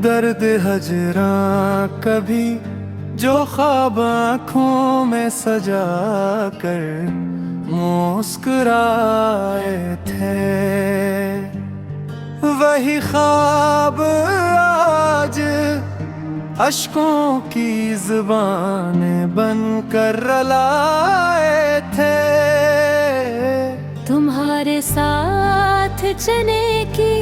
दर्द हजरां कभी जो ख्वाब आँखों में सजा कर मुस्कुराए थे, वही ख्वाब आज अश्कों की ज़ुबान बनकर रलाए थे। तुम्हारे साथ चने की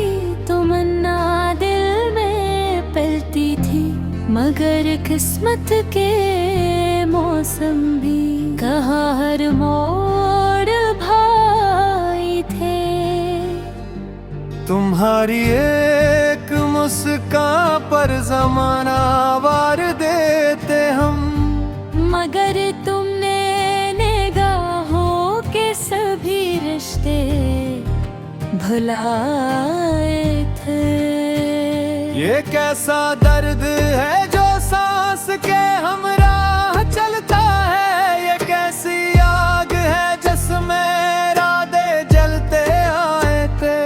तमन्ना दिल में पलती थी, मगर किस्मत के मौसम भी कहाँ हर मोड़ भाई थे। तुम्हारी एक मुस्कान पर ज़माना वार देते हम, मगर तुमने निगाहों के सभी रिश्ते भुलाए थे। ये कैसा दर्द है जो सांस के हमराह चलता है, ये कैसी आग है जिसमें रातें जलते आए थे।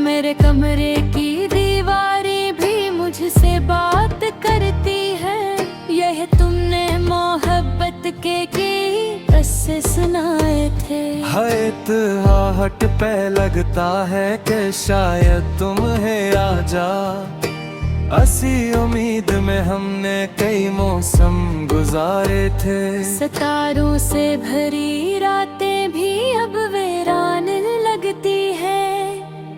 मेरे कमरे की दीवारें भी मुझसे बात करती है, यह तुमने मोहब्बत के किस्से सुनाए थे। आहट पे लगता है कि शायद तुम है आजा, असी उम्मीद में हमने कई मौसम गुजारे थे। सितारों से भरी रातें भी अब वीरान लगती है,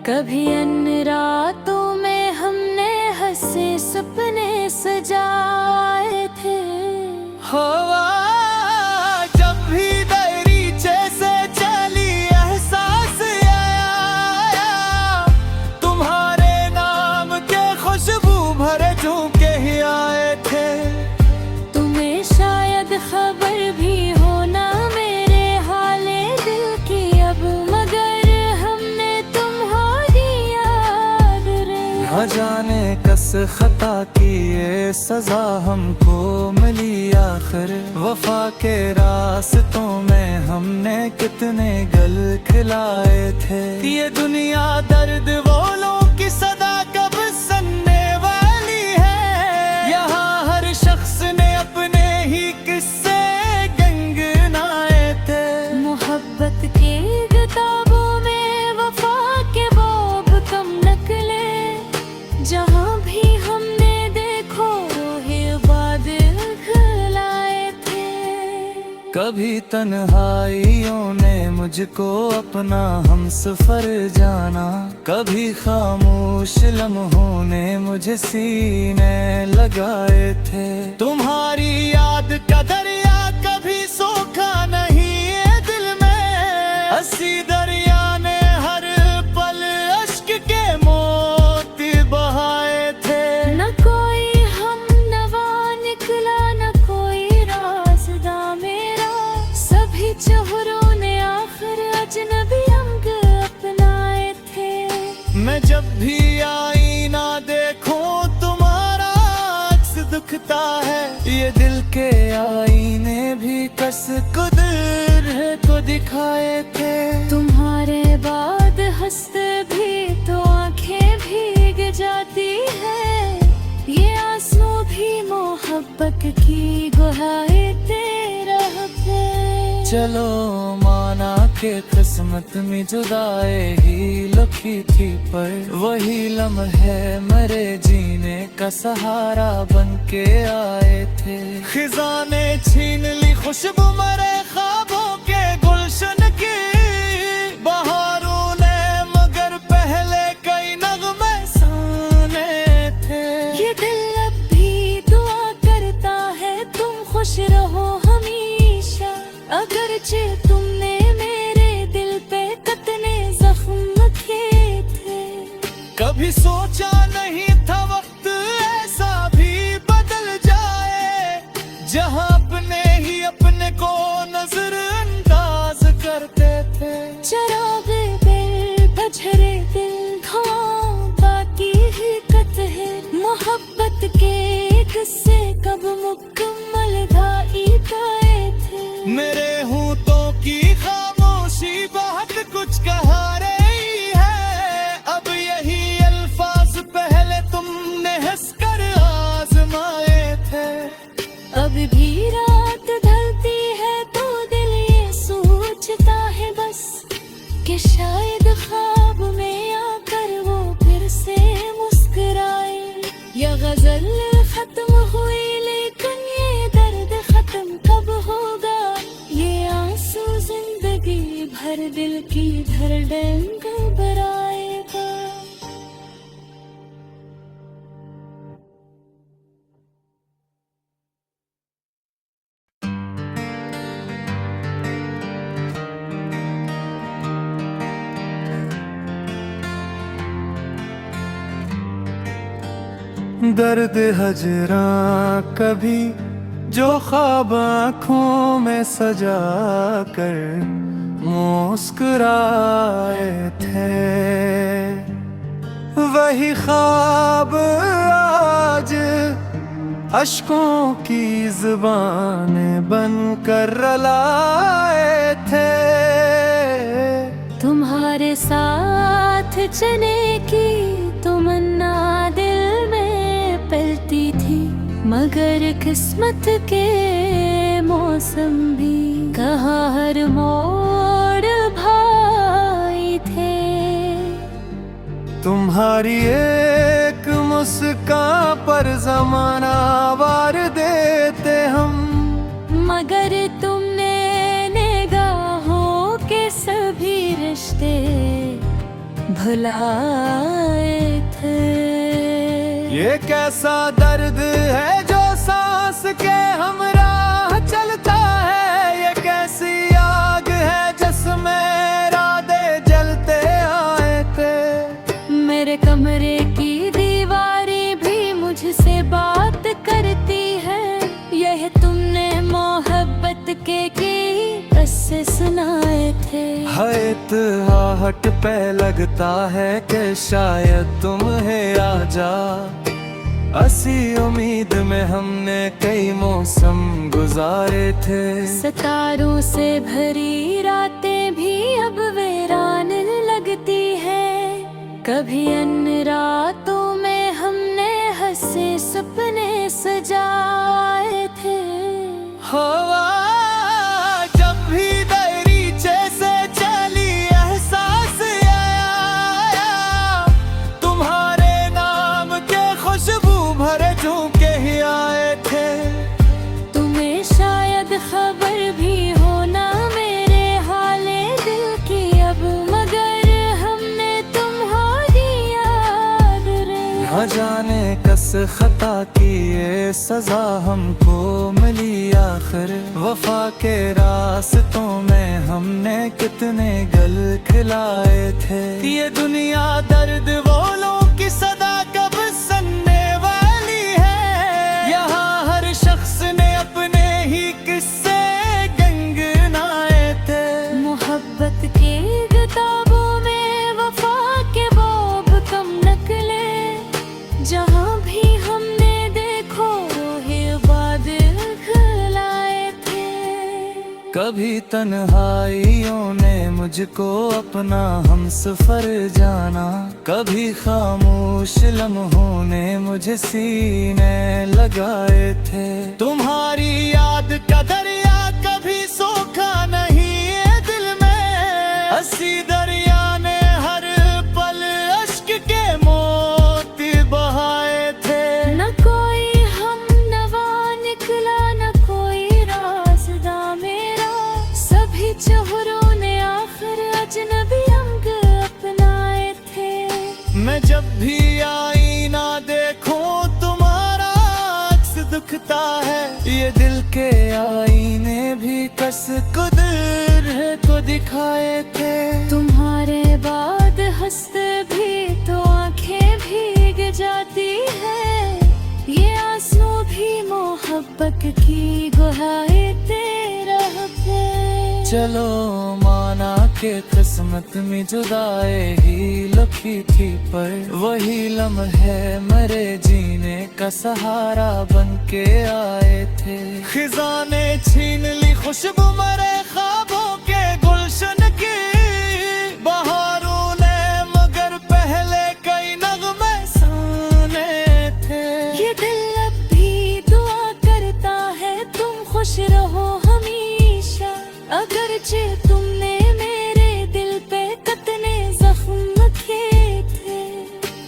कभी अन्य रातों में हमने हंसे सपने सजाए थे। हवा जब भी दरीचे से चली एहसास आया, तुम्हारे नाम के खुशबू भरे झोंके ही आए थे। तुम्हें शायद खबर भी हो ना मेरे हाले दिल की अब, मगर हमने तुम्हारी याद रही। न जाने कस खता की ये सजा हमको मिली आखिर, वफा के रास्तों में हमने कितने गल खिलाए थे। ये दुनिया दर्द बोलों की सदा कब सुनने वाली है, यहाँ हर शख्स ने अपने ही किस्से गुनगुनाए थे। मोहब्बत की किताबों में वफा के बाब कम नकले, जहाँ भी हमने देखो ही बादल खिलाए थे। कभी तन्हाइयों ने मुझको अपना हमसफर जाना, कभी खामोश लम्हों ने मुझे सीने लगाए थे। तुम्हारी याद का दरिया कभी सूखा नहीं है दिल में, हंसी दरिया ने हर पल अश्क के मोती बहाए थे। न कोई हम नवा निकला, न कोई रास्ता मेरा, सभी चेहरों ने आखिर अजनबी अंग अपनाए थे। मैं जब भी आईना देखूं तुम्हारा अक्स दुखता है, ये दिल के आईने भी कस कुदरत को दिखाए थे। तुम्हारे बाद हंसते भी तो आंखें भीग जाती है, ये आंसू भी मोहब्बत की गुहार तेरा है। चलो माना के किस्मत में जुदाई ही लिखी थी, पर वही लम्हे मेरे जीने का सहारा बन के आए थे। खिज़ा ने छीन ली खुशबू मरे ख्वाबों के गुलशन की, बहारों ने मगर पहले कई नगमे सुने थे। ये दिल अब भी दुआ करता है तुम खुश रहो हमेशा, अगरचे तुमने मेरे दिल पे कितने जख्म किए थे। कभी सोचा नहीं था वक्त ऐसा भी बदल जाए, जहां अपने ही अपने को नजरअंदाज करते थे। चराग दिल बझरे दिल हाँ बाकी ही कत है, मोहब्बत के किस्से कब मुकम्मल ढाई गए थे। मेरे होंठों की खामोशी बहुत कुछ कहा रही है, अब यही अल्फाज पहले तुमने भी रात ढलती है तो दिल ये सोचता है बस कि शायद ख्वाब में आकर वो फिर से मुस्कुराए। या गजल खत्म हुई लेकिन ये दर्द खत्म कब होगा, ये आंसू जिंदगी भर दिल की धड़कन घबराएगा। दर्द हजरा कभी जो ख्वाब आँखों में सजा कर मुस्कुराए थे, वही ख्वाब आज अश्कों की ज़ुबान बनकर रलाए थे। तुम्हारे साथ चने की तमन्ना दिल में पलती थी, मगर किस्मत के मौसम भी कहाँ हर मोड़ भाई थे। तुम्हारी एक मुस्कान पर ज़माना वार देते हम, मगर तुमने निगाहों के सभी रिश्ते भुलाए थे। ये कैसा दर्द है जो सांस के हमराह चलता है, ये कैसी आग है जिसमें रातें जलते आए थे। मेरे कमरे की दीवारें भी मुझसे बात करती है, यह तुमने मोहब्बत के किस्से सुनाए थे। हर आहट पे लगता है कि शायद तुम है आजा, असी उम्मीद में हमने कई मौसम गुजारे थे। सितारों से भरी रातें भी अब वीरान लगती है, कभी अन्य रातों में हमने हंसे सपने सजाए थे। हवा जब भी दरीचे से चली एहसास आया, तुम्हारे नाम के खुशबू भरे झोंके ही आए थे। तुम्हें शायद खबर भी हो ना मेरे हाले दिल की अब, मगर हमने तुम्हारी याद रखी। न जाने कस खता की ये सजा हमको मिली आखिर, वफा के रास्तों में हमने कितने गल खिलाए थे। ये दुनिया दर्द बोलों की सदा कब सुनने वाली है, यहाँ हर शख्स ने अपने ही किस्से गंगनाए थे। मोहब्बत के किताबों में वफा के बाब कम नकले, जहाँ भी हमने देखो ही बादल खिलाए थे। कभी तन्हाइयों ने मुझको अपना हमसफर जाना, कभी खामोश लम्हों ने मुझे सीने लगाए थे। तुम्हारी याद का दरिया कभी सूखा नहीं है दिल में, हंसी दरिया ने हर पल अश्क के मोती बहाए थे। न कोई हम नवा निकला न कोई रास्ता मेरा, सभी चेहरों ने आखिर अजनबी अंग अपनाए थे। मैं जब भी आईना देखूं तुम्हारा अक्स दुखता है, ये दिल के आईने भी कस कुदरत को दिखाए थे। तुम्हारे बाद हंसते भी तो आंखें भीग जाती है, ये आंसू भी मोहब्बत की गुहार तेरा है। चलो माना के किस्मत में जुदाई ही लिखी थी, पर वही लम्हे मेरे जीने का सहारा बन के आए थे। खिज़ा ने छीन ली खुशबू मरे ख्वाबों के गुलशन की, बहारों ने मगर पहले कई नगमे सुने थे। ये दिल अब भी दुआ करता है खुश रहो हमेशा। अगरचे तुमने मेरे दिल पे कितने जख्म किए थे।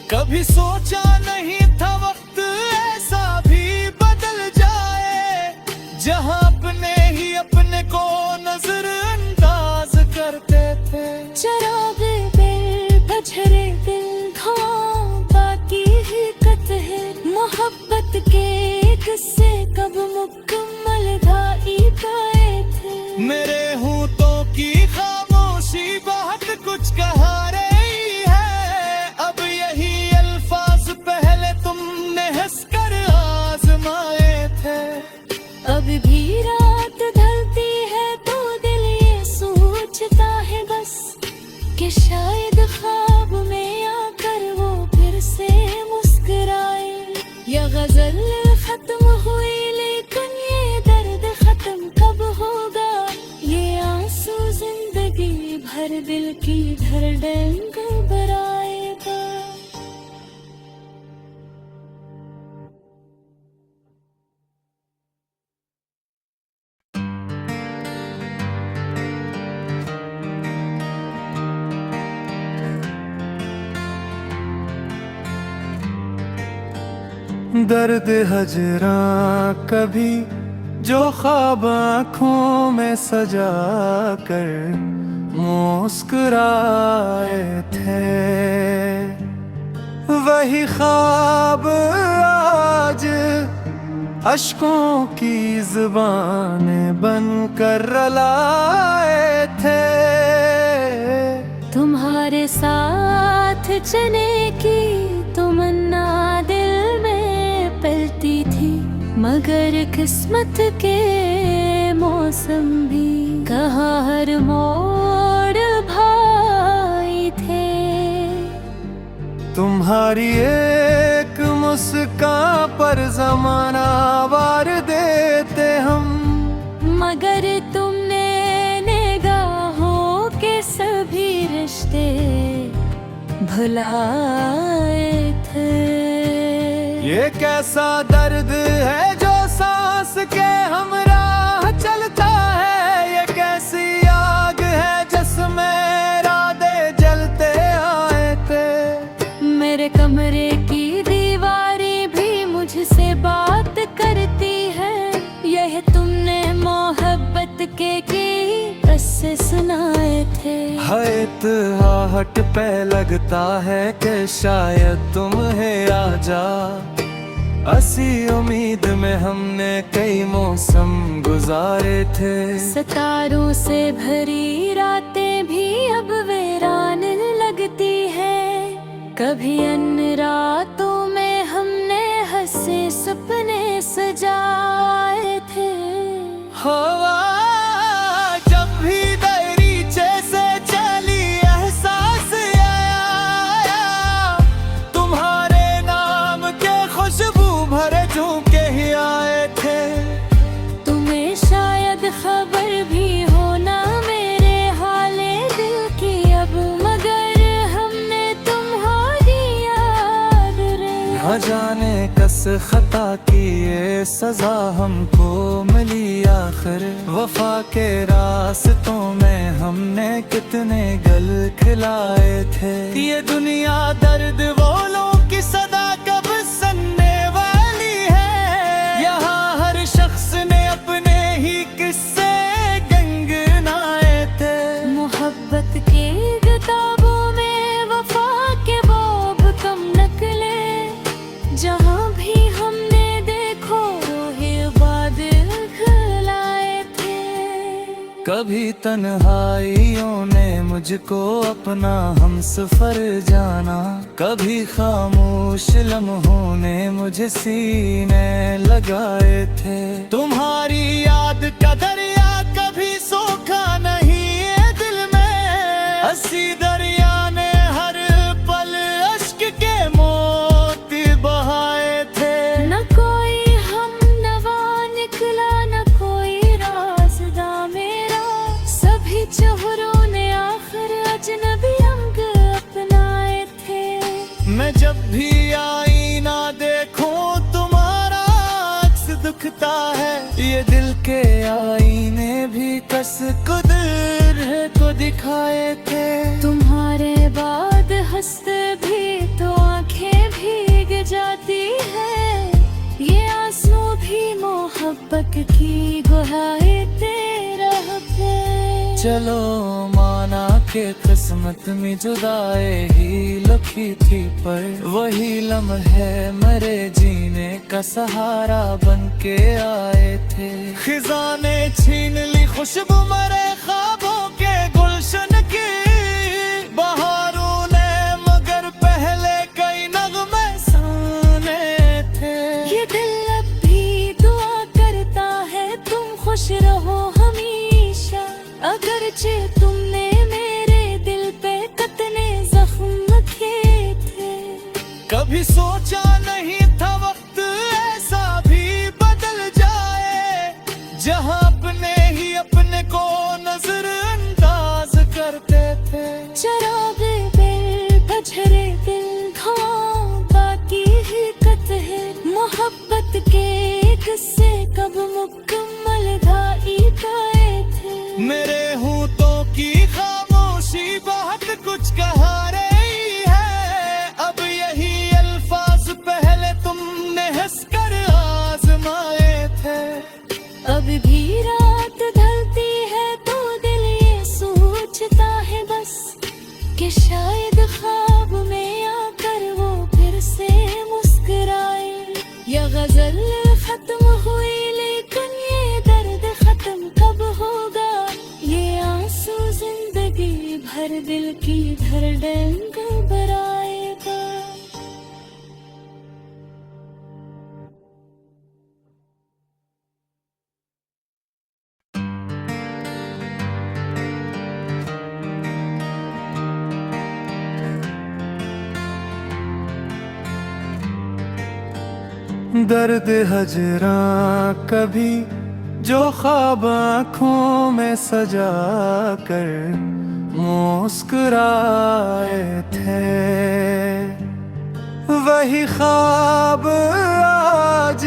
कभी सोचा नहीं था वक्त ऐसा भी बदल जाए, जहां अपने ही अपने को नजरअंदाज करते थे। चराग दिल बझरे दिल धुआं बाकी ही कतहे। मोहब्बत के किस्से कब मुकम्मल ढाई पाए थे। मेरे होंठों की खामोशी बहुत कुछ कहा रही है। अब यही अल्फाज पहले तुमने हंसकर आजमाए थे। अब भी रात ढलती है तो दिल ये सोचता है बस कि शायद ख्वाब में आकर वो फिर से मुस्कुराए। या गजल खत्म हुई लेकिन ये दर्द खत्म कब होगा। ये आंसू जिंदगी भर दिल की धड़कन बढ़ाएगा। दर्द हजरा कभी जो ख्वाब आँखों में सजा कर मुस्कुराए थे, वही ख्वाब आज अश्कों की जुबान बनकर रलाए थे। तुम्हारे साथ चने की तमन्ना दिल में पलती थी, मगर किस्मत के मौसम भी कहाँ हर मोड़ भाई थे। तुम्हारी एक मुस्कान पर जमाना वार देते हम, मगर तुमने निगाहों के सभी रिश्ते भुलाए थे। ये कैसा दर्द है जो सांस के हमराह चलता है। ये कैसी आग है जिसमें रातें जलते आए थे। मेरे कमरे की दीवारें भी मुझसे बात करती है। यह तुमने मोहब्बत के किस्से सुनाए थे। आहट पे लगता है कि शायद तुम है आजा। असी उम्मीद में हमने कई मौसम गुजारे थे। सितारों से भरी रातें भी अब वीरान लगती है। कभी अन्य रातों में हमने हंसे सपने सजाए थे। हवा जब भी दरीचे से चली एहसास आया, तुम्हारे नाम के खुशबू भरे झोंके ही आए थे। तुम्हें शायद खबर भी हो ना मेरे हाले दिल की अब, मगर हमने तुम्हारी याद रखी। न जाने कस खता की ये सजा हमको मिली आखिर। वफा के रास्तों में हमने कितने गल खिलाए थे। ये दुनिया दर्द बोलों की सदा कब सुनने वाली है। यहाँ हर शख्स ने अपने ही किस्से गंगनाए थे। मोहब्बत के किताबों में वफा के बाब कम नकले। जहाँ भी हमने देखो ही बादल खिलाए थे। कभी तन्हाइयों ने मुझको अपना हमसफर जाना, कभी खामोश लम्हों ने मुझे सीने लगाए थे। तुम्हारी याद का दरिया कभी सूखा नहीं है दिल में। हंसी दरिया ने हर पल अश्क के मोती बहाए थे। न कोई हम नवा निकला न कोई राज़दा मेरा। सभी चेहरों ने आखिर अजनबी अंग अपनाए थे। मैं जब भी आईना देखूं तुम्हारा अक्स दुख लगता है ये दिल के आईने भी कस कुदरत को दिखाए थे। तुम्हारे बाद हंसते भी तो आंखें भीग जाती है, ये आंसू भी मोहब्बत की गुहार तेरा पे। चलो माना के किस्मत में जुदाई ही लिखी थी, पर वही लम्हे मेरे जीने का सहारा बन के आए थे। खिज़ा ने छीन ली खुशबू मेरे ख्वाबों के गुलशन की, बहारों ने मगर पहले कई नगमे सुने थे। ये दिल अब भी दुआ करता है तुम खुश रहो हमेशा, अगरचे तुमने मेरे दिल पे कितने जख्म किए थे। कभी सोचा नहीं था वक्त ऐसा भी बदल जाए, जहां अपने ही अपने को नजरअंदाज करते थे। चरागे दिल बझरे दिल घाव बाकी ही कत है, मोहब्बत के किस्से कब मुकम्मल ढाई गए थे। मेरे होठों की खामोशी बहुत कुछ कहा रही है, अब यही अल्फाज पहले तुमने हंसकर आजमाए थे। अब भी रात ढलती है तो दिल ये सोचता है बस, कि शायद ख्वाब में आकर वो फिर से मुस्कुराए। या गजल खत्म हुई लेकिन ये दर्द खत्म कब होगा, ये आंसू जिंदगी भर दिल की धड़कन घबराएगा। दर्द हजरा कभी जो ख्वाब आँखों में सजा कर मुस्कुराए थे, वही ख्वाब आज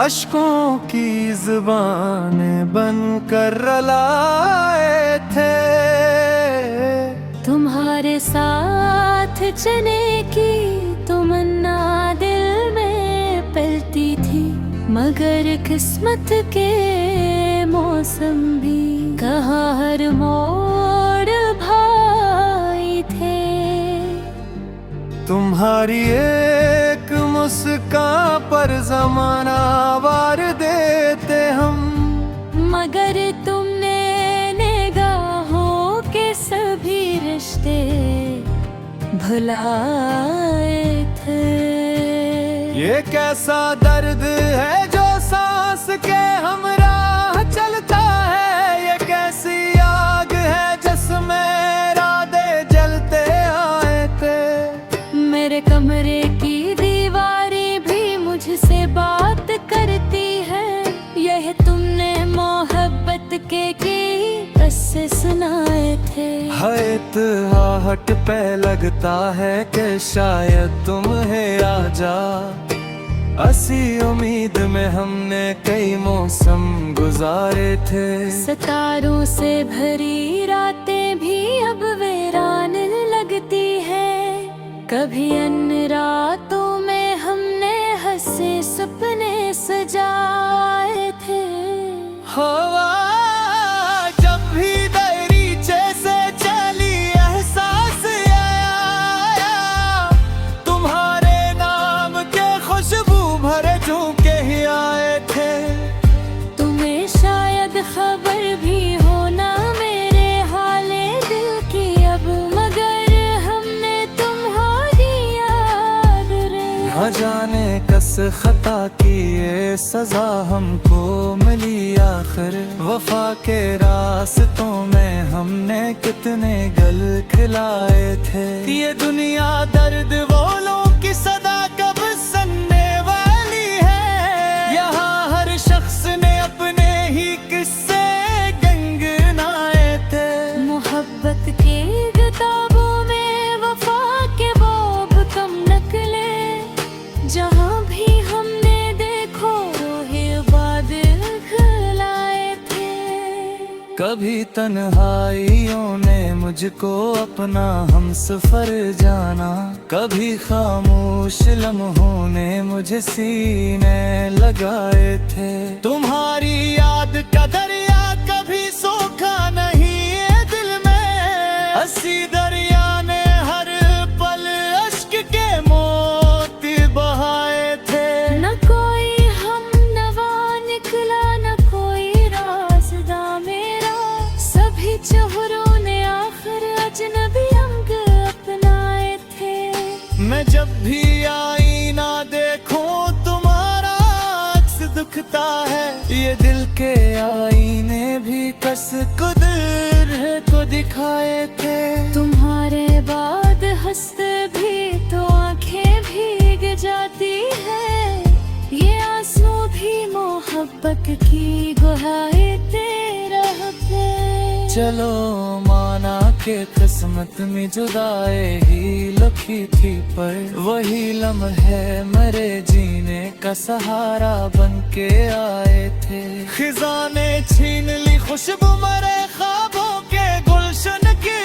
अश्कों की जुबान बनकर रलाए थे। तुम्हारे साथ चने की तमन्ना दिल में पलती थी, मगर किस्मत के मौसम भी कहाँ हर मोड़ भाई थे। तुम्हारी एक मुस्कान पर जमाना वार देते हम, मगर तुमने निगाहों के सभी रिश्ते भुलाए थे। ये कैसा दर्द है जो सांस के हमराह चलता है, ये कैसी आग है जिसमें रातें जलते आए थे। मेरे कमरे की दीवारें भी मुझसे बात करती है, यह तुमने मोहब्बत के किस्से सुनाए थे। आहट पे लगता है कि शायद तुम है आजा, असी उम्मीद में हमने कई मौसम गुजारे थे। सितारों से भरी रातें भी अब वीरान लगती है, कभी अन्य रातों में हमने हंसे सपने सजाए थे। हवा जब भी दरीचे से चली एहसास आया, तुम्हारे नाम के खुशबू भरे झोंके ही आए थे। तुम्हें शायद खबर भी हो ना मेरे हाले दिल की अब, मगर हमने तुम्हारी याद रखी। न जाने कस खता की ये सजा हमको मिली आखिर, वफा के रास्तों में हमने कितने गल खिलाए थे। ये दुनिया दर्द बोलों की सदा कब सुनने वाली है, यहाँ हर शख्स ने अपने ही किस्से गंगनाए थे। मोहब्बत के किताबों में वफा के बाब कम नकले, जहाँ भी हमने देखो रोहे कभी तन्हाइयों ने मुझको अपना हमसफर जाना, कभी खामोश लम्हों ने मुझे सीने लगाए थे। तुम्हारी याद का दरिया कभी सूखा नहीं है दिल में, हंसी दरिया ने हर पल अश्क के मोती बहाए थे। न कोई हम नवा निकला, न कोई राज़दा मेरा, सभी चेहरों ने आखिर अजनबी अंग अपनाए थे। मैं जब भी आईना देखूं तुम्हारा अक्स दिखता है, ये दिल के आईने भी कस कुदरत को दिखाए थे। तुम्हारे बाद हंसते भी तो आंखें भीग जाती है, ये आंसू भी मोहब्बत की गुहार तेरा है। चलो माना के किस्मत में जुदाई ही लिखी थी, पर वही लम्हे मेरे जीने का सहारा बन के आए थे। खिज़ा ने छीन ली खुशबू मेरे ख्वाबों के गुलशन की,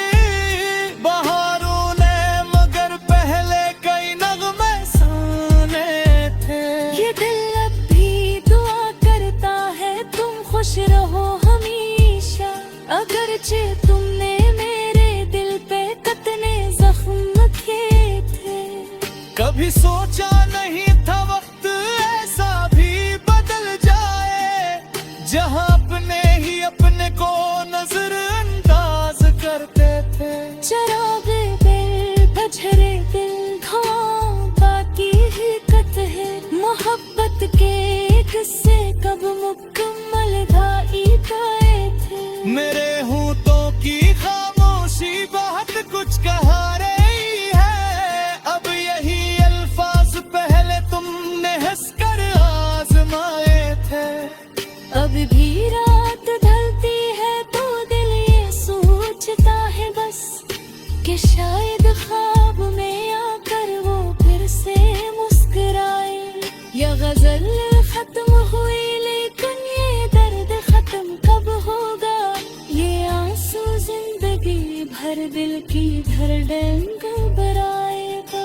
बहारों ने मगर पहले कई नगमे सुने थे। ये दिल अब भी दुआ करता है तुम खुश रहो हमेशा, अगरचे तुमने मेरे दिल पे कितने जख्म किए थे। कभी सोचा नहीं था वक्त ऐसा भी बदल जाए, जहां अपने ही अपने को नजरअंदाज करते थे। चरागे दिल बझरे दिल घाव बाकी ही कतहे, मोहब्बत के किस्से कब मुकम्मल ढाई गए थे। मेरे होंठों की खामोशी बहुत कुछ कहा रही है, अब यही अल्फाज पहले तुमने हंसकर आजमाए थे। अब भी रात ढलती है तो दिल ये सोचता है बस, कि शायद ख्वाब में आकर वो फिर से मुस्कुराए। या गजल खत्म हुई लेकिन ये दर्द खत्म कब होगा, ये आंसू जिंदगी भर दिल की धड़कन बढ़ाएगा।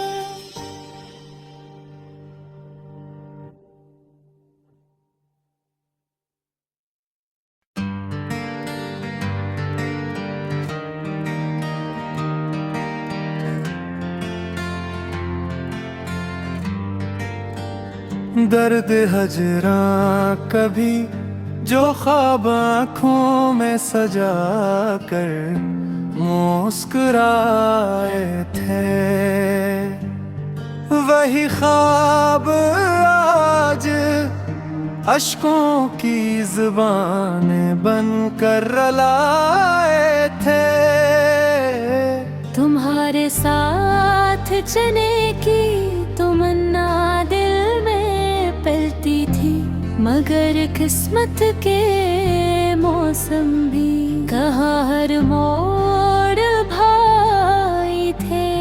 दर्द हजरा कभी जो ख्वाब आँखों में सजा कर मुस्कुराए थे, वही ख्वाब आज अश्कों की जुबान बनकर रलाए थे। तुम्हारे साथ चने की तमन्ना दिल में पलती थी, मगर किस्मत के मौसम भी कहाँ हर मोड़ भाई थे।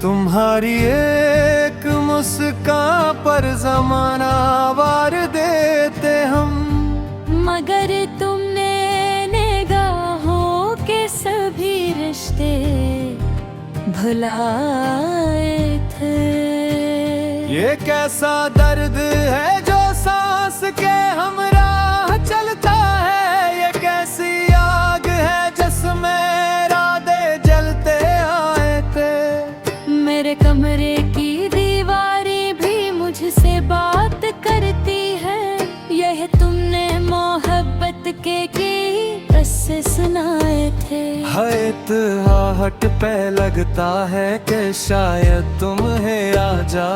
तुम्हारी एक मुस्कान पर जमाना वार देते हम, मगर तुमने निगाहों के सभी रिश्ते भुलाए थे। ये कैसा दर्द है जो सांस के हमराह चलता है, ये कैसी आग है जिसमें रातें जलते आए थे। मेरे कमरे की दीवारें भी मुझसे बात करती है, यह तुमने मोहब्बत के किस्से सुनाए थे। आहट पे लगता है कि शायद तुम है आजा,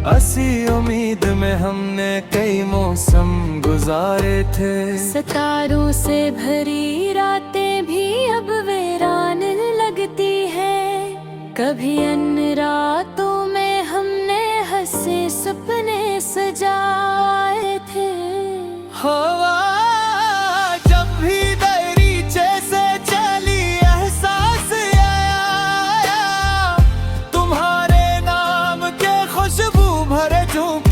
असी उम्मीद में हमने कई मौसम गुजारे थे। सितारों से भरी रातें भी अब वीरान लगती है, कभी अन्य रातों में हमने हंसे सपने सजाए थे। हवा जब भी दरीचे से चली एहसास आया, तुम्हारे नाम के खुशबू भरे झोंके